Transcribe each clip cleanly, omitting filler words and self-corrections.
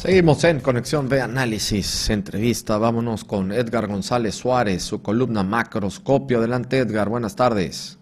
Seguimos en Conexión de Análisis, entrevista. Vámonos con Edgar González Suárez, su columna Macroscopio. Adelante, Edgar, buenas tardes.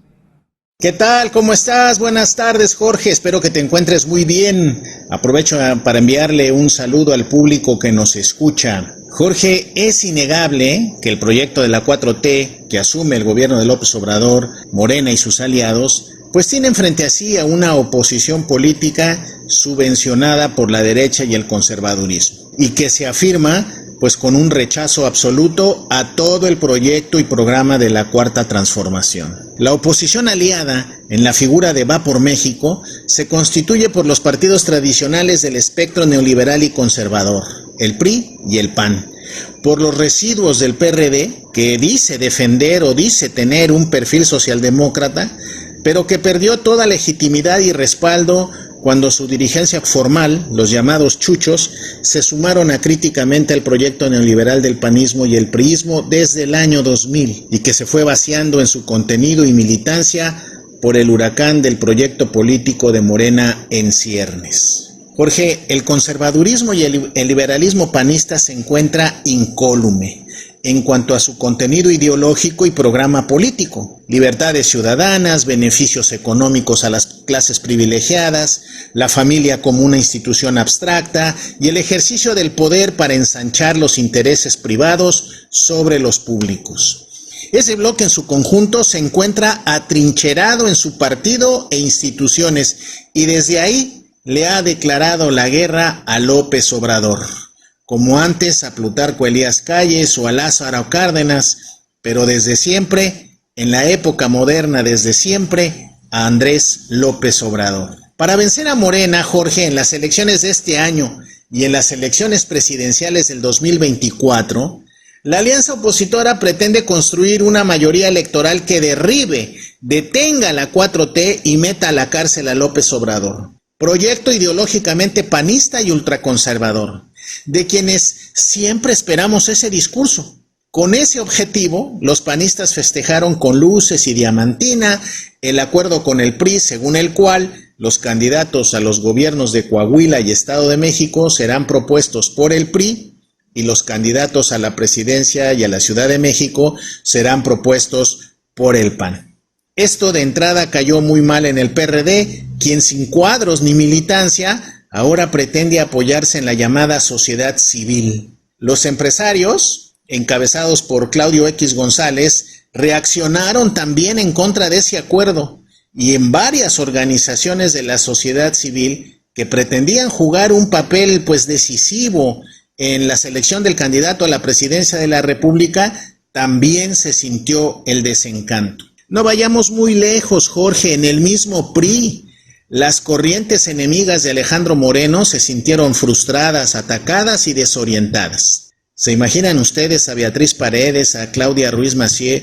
¿Qué tal? ¿Cómo estás? Buenas tardes, Jorge. Espero que te encuentres muy bien. Aprovecho para enviarle un saludo al público que nos escucha. Jorge, es innegable que el proyecto de la 4T que asume el gobierno de López Obrador, Morena y sus aliados, pues tienen frente a sí a una oposición política subvencionada por la derecha y el conservadurismo, y que se afirma pues con un rechazo absoluto a todo el proyecto y programa de la Cuarta Transformación. La oposición aliada, en la figura de Va por México, se constituye por los partidos tradicionales del espectro neoliberal y conservador, el PRI y el PAN, por los residuos del PRD, que dice defender o dice tener un perfil socialdemócrata, pero que perdió toda legitimidad y respaldo cuando su dirigencia formal, los llamados chuchos, se sumaron acríticamente al proyecto neoliberal del panismo y el priismo desde el año 2000, y que se fue vaciando en su contenido y militancia por el huracán del proyecto político de Morena en ciernes. Jorge, el conservadurismo y el liberalismo panista se encuentra incólume en cuanto a su contenido ideológico y programa político: libertades ciudadanas, beneficios económicos a las clases privilegiadas, la familia como una institución abstracta y el ejercicio del poder para ensanchar los intereses privados sobre los públicos. Ese bloque en su conjunto se encuentra atrincherado en su partido e instituciones, y desde ahí le ha declarado la guerra a López Obrador, como antes a Plutarco Elías Calles o a Lázaro Cárdenas, pero desde siempre, en la época moderna, desde siempre, a Andrés López Obrador. Para vencer a Morena, Jorge, en las elecciones de este año y en las elecciones presidenciales del 2024, la alianza opositora pretende construir una mayoría electoral que derribe, detenga la 4T y meta a la cárcel a López Obrador. Proyecto ideológicamente panista y ultraconservador, de quienes siempre esperamos ese discurso. Con ese objetivo, los panistas festejaron con luces y diamantina el acuerdo con el PRI, según el cual los candidatos a los gobiernos de Coahuila y Estado de México serán propuestos por el PRI, y los candidatos a la presidencia y a la Ciudad de México serán propuestos por el PAN. Esto de entrada cayó muy mal en el PRD, quien sin cuadros ni militancia ahora pretende apoyarse en la llamada sociedad civil. Los empresarios, encabezados por Claudio X González, reaccionaron también en contra de ese acuerdo, y en varias organizaciones de la sociedad civil que pretendían jugar un papel pues decisivo en la selección del candidato a la presidencia de la República, también se sintió el desencanto. No vayamos muy lejos, Jorge, en el mismo PRI, las corrientes enemigas de Alejandro Moreno se sintieron frustradas, atacadas y desorientadas. ¿Se imaginan ustedes a Beatriz Paredes, a Claudia Ruiz Massieu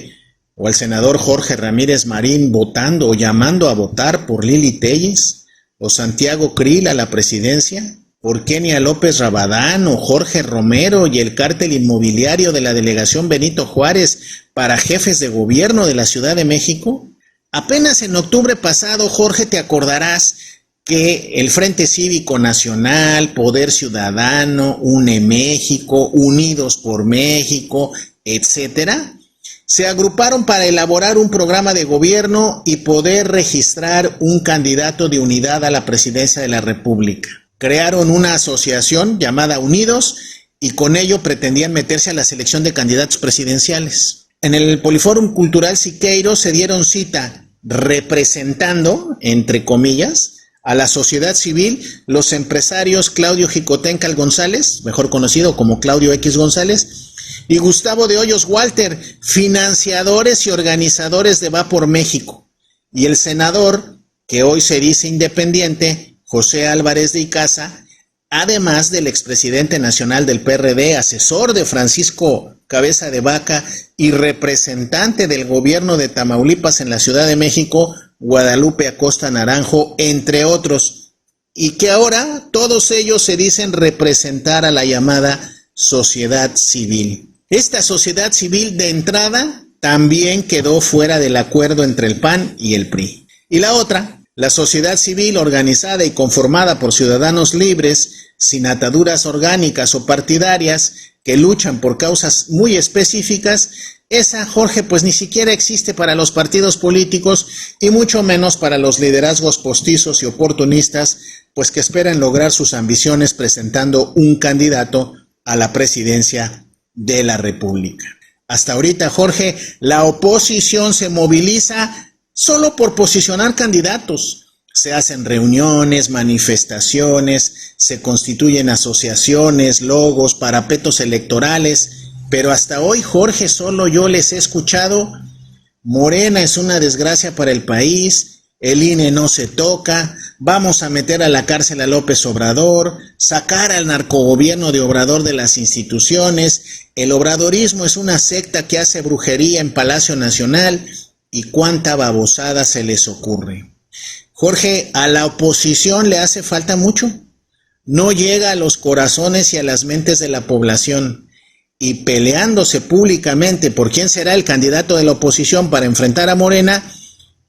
o al senador Jorge Ramírez Marín votando o llamando a votar por Lili Téllez o Santiago Krill a la presidencia? ¿Por Kenia López Rabadán o Jorge Romero y el cártel inmobiliario de la delegación Benito Juárez para jefes de gobierno de la Ciudad de México? Apenas en octubre pasado, Jorge, te acordarás que el Frente Cívico Nacional, Poder Ciudadano, UNE México, Unidos por México, etcétera, se agruparon para elaborar un programa de gobierno y poder registrar un candidato de unidad a la presidencia de la República. Crearon una asociación llamada Unidos y con ello pretendían meterse a la selección de candidatos presidenciales. En el Poliforum Cultural Siqueiro se dieron cita representando, entre comillas, a la sociedad civil, los empresarios Claudio Jicotencal González, mejor conocido como Claudio X González, y Gustavo de Hoyos Walter, financiadores y organizadores de Va por México, y el senador, que hoy se dice independiente, José Álvarez de Icaza, además del expresidente nacional del PRD, asesor de Francisco Cabeza de Vaca y representante del gobierno de Tamaulipas en la Ciudad de México, Guadalupe Acosta Naranjo, entre otros, y que ahora todos ellos se dicen representar a la llamada sociedad civil. Esta sociedad civil de entrada también quedó fuera del acuerdo entre el PAN y el PRI. Y la otra, La sociedad civil organizada y conformada por ciudadanos libres, sin ataduras orgánicas o partidarias, que luchan por causas muy específicas, esa, Jorge, pues ni siquiera existe para los partidos políticos y mucho menos para los liderazgos postizos y oportunistas, pues que esperan lograr sus ambiciones presentando un candidato a la presidencia de la República. Hasta ahorita, Jorge, la oposición se moviliza solo por posicionar candidatos. Se hacen reuniones, manifestaciones, se constituyen asociaciones, logos, parapetos electorales, pero hasta hoy, Jorge, solo yo les he escuchado: Morena es una desgracia para el país, el INE no se toca, vamos a meter a la cárcel a López Obrador, sacar al narcogobierno de Obrador de las instituciones, el obradorismo es una secta que hace brujería en Palacio Nacional, y cuánta babosada se les ocurre. Jorge, a la oposición le hace falta mucho. No llega a los corazones y a las mentes de la población. Y peleándose públicamente por quién será el candidato de la oposición para enfrentar a Morena,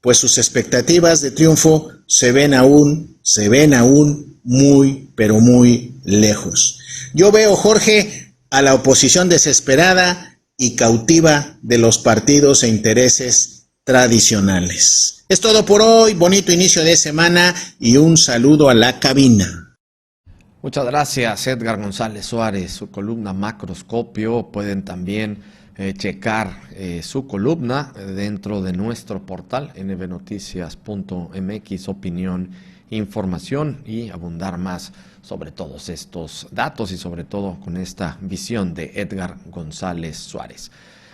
pues sus expectativas de triunfo se ven aún muy, pero muy lejos. Yo veo, Jorge, a la oposición desesperada y cautiva de los partidos e intereses tradicionales. Es todo por hoy, bonito inicio de semana y un saludo a la cabina. Muchas gracias, Edgar González Suárez. Su columna Macroscopio, pueden también checar su columna dentro de nuestro portal nbnoticias.mx, opinión, información, y abundar más sobre todos estos datos y sobre todo con esta visión de Edgar González Suárez.